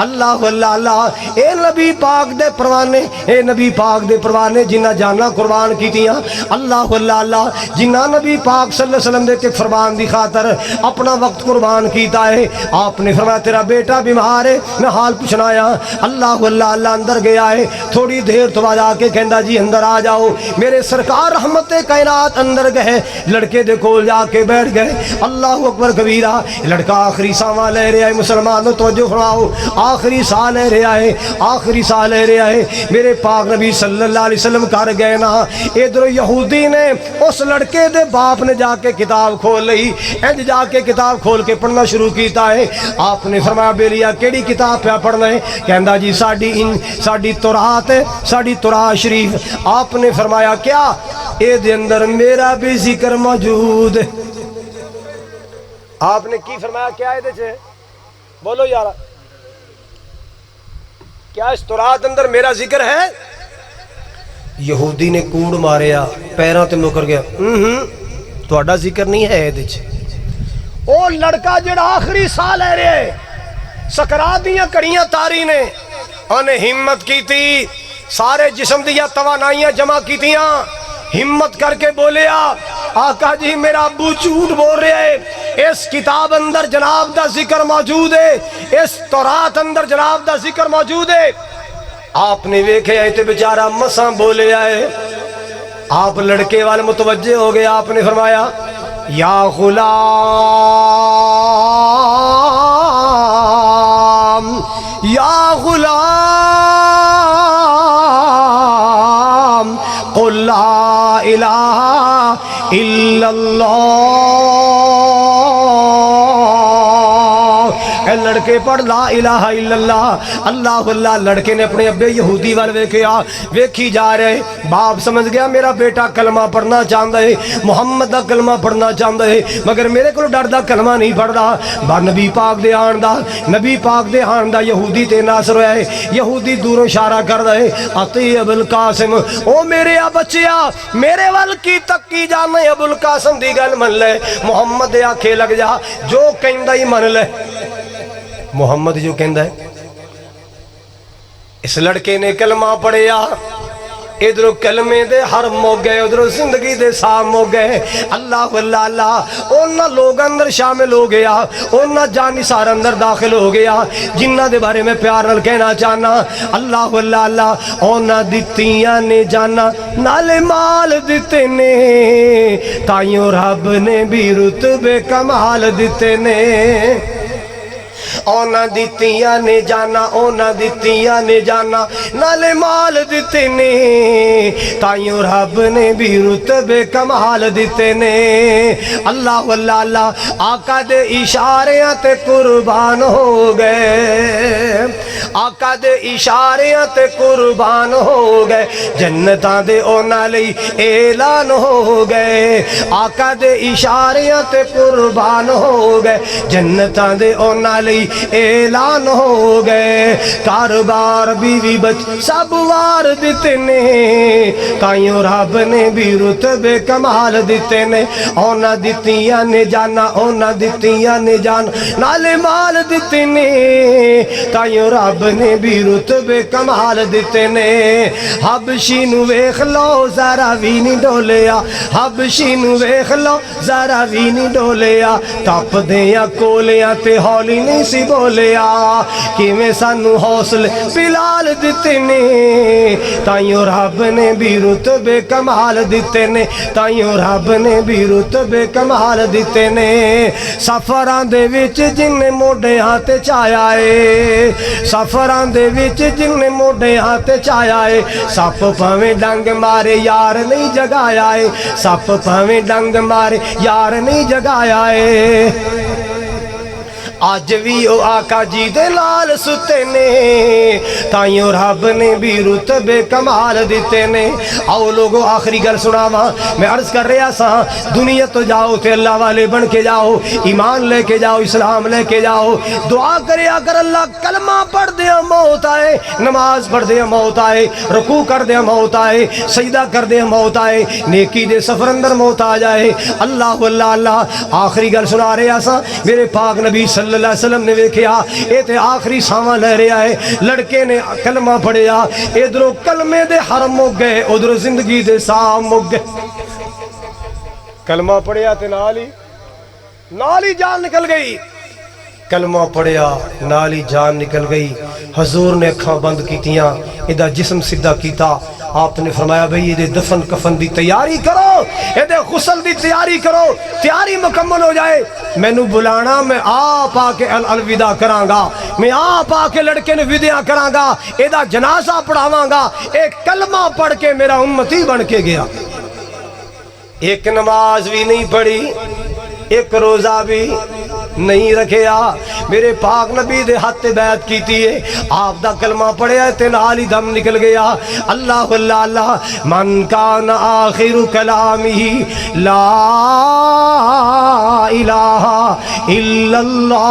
اللہ اللہ اللہ، اے نبی پاک دے پروانے، اے نبی پاک دے پروانے جنہ جانا قربان کیتیاں۔ اللہ اللہ اللہ، جنہ نبی پاک صلی اللہ علیہ وسلم دے تے فرمان دی خاطر اپنا وقت قربان کیتا ہے۔ آپ نے فرمایا تیرا بیٹا بیمار ہے، میں حال پوچھنا آیا۔ اللہ اللہ اللہ، اندر گیا ہے، تھوڑی دیر تو بعد آ کے کہندا جی اندر آ جاؤ۔ میرے سرکار رحمت کائنات اندر گئے، لڑکے دے کول جا کے بیٹھ گئے۔ اللہ اکبر کبیرہ، لڑکا آخری ساواں لے رہا ہے، مسلمانوں توجہ فرماؤ، آخری سا لے رہا ہے، آخری سا لے رہا ہے۔ میرے پاک نبی صلی اللہ علیہ وسلم کر گئے نا، ادھر یہودی نے اس لڑکے دے باپ نے جا کے کتاب کھول لئی، انج جا کے کتاب کھول کے پڑھنا شروع کیتا ہے۔ آپ نے فرمایا بیلیا کیڑی کتاب پہ پڑھنا ہے؟ کہندا جی ساڈی تورات ہے، ساڈی تورات شریف۔ آپ نے فرمایا کیا اے دے اندر میرا بھی ذکر موجود ہے؟ آپ نے کی فرمایا کیا ہے دے؟ بولو یارا، کیا اس تورات اندر میرا ذکر ہے؟ یہودی نے کوڑ ماریا، پیراں تے مکر گیا، تہاڈا ذکر نہیں ہے دے۔ او لڑکا جڑا آخری سال ہے رہے، سکرات دیاں کڑیاں تاری نے، انہیں ہمت کی تھی، سارے جسم دیاں توانائیاں جمع کی تیاں، ہمت کر کے بولیا آقا جی میرا ابو جھوٹ بول رہا ہے، اس کتاب اندر جناب دا ذکر موجود ہے، اس تورات اندر جناب دا ذکر موجود ہے۔ آپ نے ویکھے آئے تے بیچارہ مساں بولے آئے، آپ لڑکے والے متوجہ ہو گئے۔ آپ نے فرمایا یا غلام یا غلام قل لا الہ الا اللہ۔ اے لڑکے کے پڑھ لا الہ الا اللہ اللہ اللہ۔ لڑکے نے اپنے ابے یہودی وال ویکھیا، ویکھی جا رہے، باپ سمجھ گیا میرا بیٹا کلمہ پڑھنا چاہتا ہے، محمد دا کلمہ پڑھنا چاہتا ہے، مگر میرے کو ڈر دا کلمہ نہیں پڑھدا۔ با نبی پاک دے آن دا، نبی پاک دے آن دا یہودی تے ناصر ہویا ہے۔ یہودی دوروں اشارہ کر دے، اتی ابو القاسم، او میرے بچیا میرے وال کی تکی جانے، ابو القاسم دی گل من لے، محمد دے آکھے لگ جا، جو کہندا ہی من لے، محمد جو کہندا ہے۔ اس لڑکے نے کلمہ پڑھیا، ادھر کلمے دے حرم ہو گئے، ادھر زندگی دے سام ہو گئے۔ اللہ اللہ اللہ، اونا لوگ اندر شامل ہو گیا، اونا جانی سار اندر داخل ہو گیا جنہ دے بارے میں پیار نال کہنا چاہنا۔ اللہ اللہ اللہ، اونا دتیاں نے جانا نالے مال دیتے نے، تائیوں رب نے بھی رتبے کمال دیتے نے۔ اونا دتیاں نے جانا، اونا دتیاں نے جانا نالے مال دیتے نے، تائیوں رب نے بھی رتبے کمال دیتے نے۔ اللہ اللہ اللہ، آقا دے اشاریاں تے قربان ہو گئے، آقا دے اشاریاں تے قربان ہو گئے، جنتاں دے اونا لئی اعلان ہو گئے، آقا دے اشاریاں تے قربان ہو گئے، جنتاں دے اونا لئی اعلان ہو گئے۔ کاروبار بیوی بچ سب وار دیتے نے، تائیوں رب نے بھی رتبے کمال دیتے نے۔ اونا دتیاں نے جانا، اونا دتیاں نے جانا نالے مال دیتے نے، تائیوں رب نے بھی رتبے کمال دیتے نے۔ حبشی نو ویکھ لو ذرا وی نہیں ڈولیا، حبشی نو ویکھ لو ذرا وی نہیں ڈولیا، تپ دیاں کولیاں تے ہولی نہیں سی بولیا، کیویں سانو حوصلے بلال دیتے نے، تائیوں رب نے بھی رتبے کمال دیتے نے، تائیوں رب نے بھی رتبے کمال دیتے نے۔ سفران دے وچ جن موڈے ہاتھ چایا ہے، سفران دے وچ جن موڈے ہاتھ چایا ہے، سپ پاویں ڈنگ مارے یار نہیں جگایا ہے، سپ پاویں ڈنگ مارے یار نہیں جگایا ہے۔ آج بھی او آقا جی دے لال ستے نے، تائیوں رب نے بھی رتبے کمال دیتے نے۔ آؤ لوگوں آخری گل سناوا، میں عرض کر رہا سا، دنیا تو جاؤ تے اللہ والے بن کے جاؤ، ایمان لے کے جاؤ، اسلام لے کے جاؤ، دعا کرے اگر اللہ کلمہ پڑھ دیا موت آئے، نماز پڑھ دیا موت آئے، رکوع کر دیا موت آئے، سجدہ کر دیا موت آئے، نیکی دے سفر اندر موت آ جائے۔ اللہ اللہ اللہ، آخری گل سنا رہا سا، میرے پاک نبی صلی اللہ علیہ وسلم نے ویکھیا، اے تے آخری ساواں لے رہا ہے، لڑکے نے کلمہ پڑھیا، ادھروں کلمے دے حرم ہو گئے، ادھروں زندگی دے سام ہو گئے۔ کلمہ پڑھیا تے نال ہی جان نکل گئی، کلمہ پڑھیا نال ہی جان نکل گئی۔ حضور نے اکھاں بند کیتیاں، ادا جسم سیدھا کیتا، آپ نے فرمایا بھئی یہ دفن کفن دی تیاری کرو، یہ غسل دی تیاری کرو، تیاری مکمل ہو جائے، میں نو بلانا، میں آپ آ کے الوداع کران گا، میں آپ آ کے لڑکے نے ودیاں کران گا، یہ جنازہ پڑھاواں گا۔ ایک کلمہ پڑھ کے میرا امتی بن کے گیا، ایک نماز بھی نہیں پڑھی، ایک روزہ بھی نہیں رکھیا، میرے پاک نبی دے ہاتھ بیعت کیتی ہے، آپ دا کلمہ پڑھیا تے نال ہی دم نکل گیا۔ اللہ اللہ اللہ، من کان آخر کلامہ لا الہ الا اللہ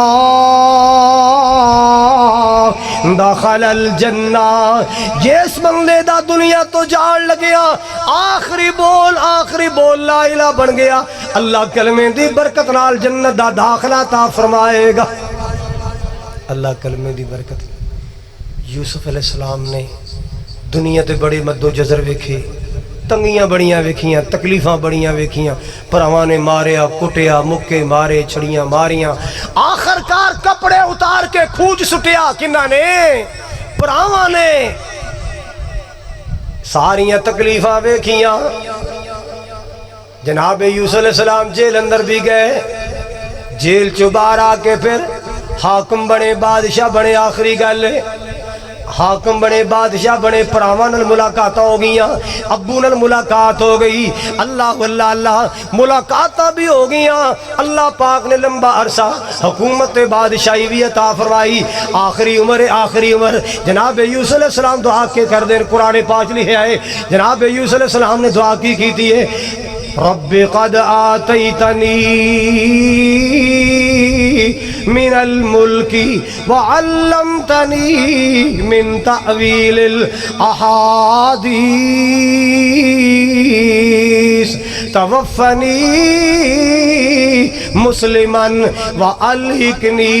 دخل الجنہ۔ جس بندے دا دنیا تو جان لگیا، آخری بول لا الہ بن گیا، اللہ کلمے دی برکت نال جنت دا داخلہ عطا فرمائے گا۔ اللہ کلمے دی برکت۔ یوسف علیہ السلام نے دنیا تے بڑے مد و جزر ویکھے، تنگیاں بڑیاں ویکھیاں، تکلیفاں بڑیاں ویکھیاں، پراواں نے ماریا کٹیا، مکے مارے، چھڑیاں ماریاں، آخر کار کپڑے اتار کے کھوج سٹیا، کنہ نے؟ پراواں نے۔ ساریاں تکلیفاں ویکھیاں، جناب یوسف علیہ السلام جیل اندر بھی گئے، جیل چو باہر آ کے پھر حاکم بنے، بادشاہ بنے۔ آخری گل حاکم بنے بادشاہ بنے پراواں نال ملاقات ہو گئیاں ابو نال ملاقات ہو گئی اللہ اللہ اللہ ملاقاتاں بھی ہو گئیاں اللہ پاک نے لمبا عرصہ حکومت بادشاہی بھی عطا فرمائی آخری عمر جناب یوسف علیہ السلام دعا کے کر دیں قرآن پاک لکھا ہے جناب یوسف علیہ السلام نے دعا کی تھی ہے رب قد آتیتنی من الملک وعلمتنی من تعویل الاحادیث توفنی مسلما والحقنی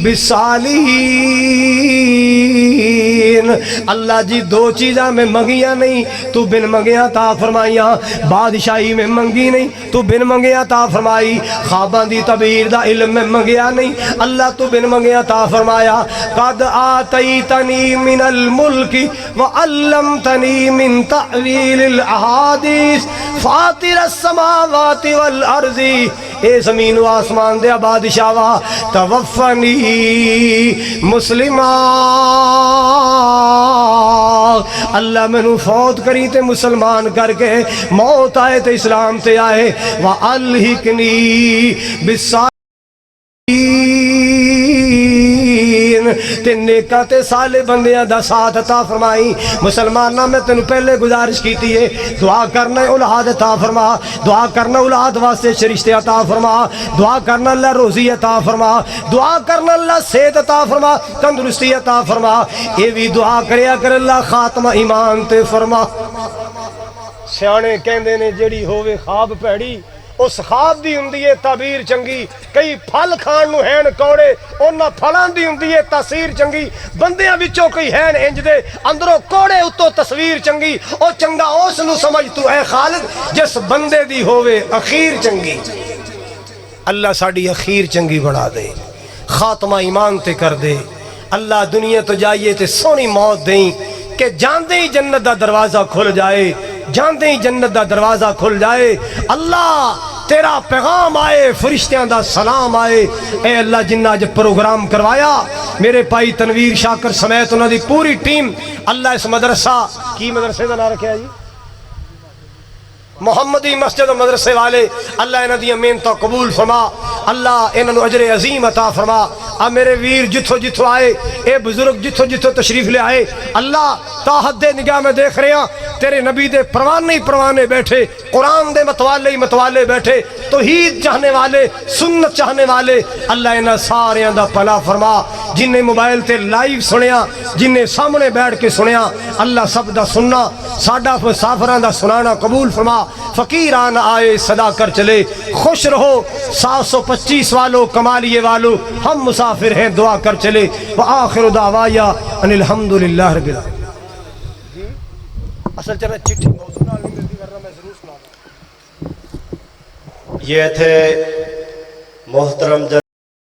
بالصالحین اللہ جی دو چیزاں میں منگیاں نہیں تو بن منگیاں عطا فرمائیاں بادشاہی میں منگی نہیں تو بن منگیاں عطا فرمائی خواباں دی تعبیر دا علم میں منگیا نہیں اللہ تو بن منگیاں عطا فرمایا قد آتیتنی من الملک وعلمتنی من تعویل الاحادیث فاطر السماوات والارض اے زمین و آسمان دے بادشاہ وا توفنی مسلمہ اللہ میں نو فوت کری تے مسلمان کر کے موت آئے تے اسلام تے آئے وَأَلْحِقْنِي بِالصَّالِحِينَ تے نیکاں تے صالح بندیاں دا ساتھ عطا فرمائی مسلمانہ میں تینوں پہلے گزارش کیتی ہے دعا کرنا اولاد عطا فرما دعا کرنا اولاد واسطے شرشتے عطا فرما دعا کرنا اللہ روزی عطا فرما دعا کرنا اللہ صحت عطا فرما تندرستی عطا فرما یہ بھی دعا کریا کر اللہ خاتمہ ایمان تے فرما سیانے کہندے نے جڑی ہووے خواب پیڑی اس خواب دی ہوندی ہے تعبیر چنگی کئی پھل کھان نو ہین کوڑے انہاں پھلاں دی ہوندی ہے تاثیر چنگی بندیاں وچوں کئی ہین انج دے اندروں کوڑے اتوں تصویر چنگی او چنگا اس نو سمجھ تو اے خالد جس بندے دی ہووے اخیر چنگی اللہ ساڈی اخیر چنگی بنا دے خاتمہ ایمان تے کر دے اللہ دنیا تو جائیے تے سونی موت دیں کہ جاندے ہی جنت دا دروازہ کھل جائے جاندے ہی جنت دا دروازہ کھل جائے اللہ تیرا پیغام آئے فرشتیاں دا سلام آئے اے اللہ جنہ آج پروگرام کروایا میرے پائی تنویر شاکر سمیت انہوں دی پوری ٹیم اللہ اس مدرسہ کی مدرسے دا نہ رکھے جی محمدی مسجد و مدرسے والے اللہ انہوں دی محنتاں قبول فرما اللہ انہوں اجر عظیم عطا فرما اب میرے ویر جتھو جتھو آئے اے بزرگ جتھو جتھو تشریف لے آئے اللہ تا حد نگاہ میں دیکھ رہے ہیں تیرے نبی دے پروانے ہی پروانے بیٹھے قرآن دے متوالے ہی متوالے بیٹھے توحید چاہنے والے سنت چاہنے والے اللہ انہاں سارے دا پلا فرما جن نے موبائل تے لائیو سنیا جن نے سامنے بیٹھ کے سنیا اللہ سب دا سننا ساڈا مسافراں دا سنانا قبول فرما فقیران آئے صدا کر چلے خوش رہو 725 والو کمالیے والو ہم مسافر ہیں دعا کر چلے وآخر دعوایا ان الحمدللہ رب العالمین اصل چلے چٹھی موضوع نال نہیں ملتی ورنہ میں ضرور سنا یہ تھے محترم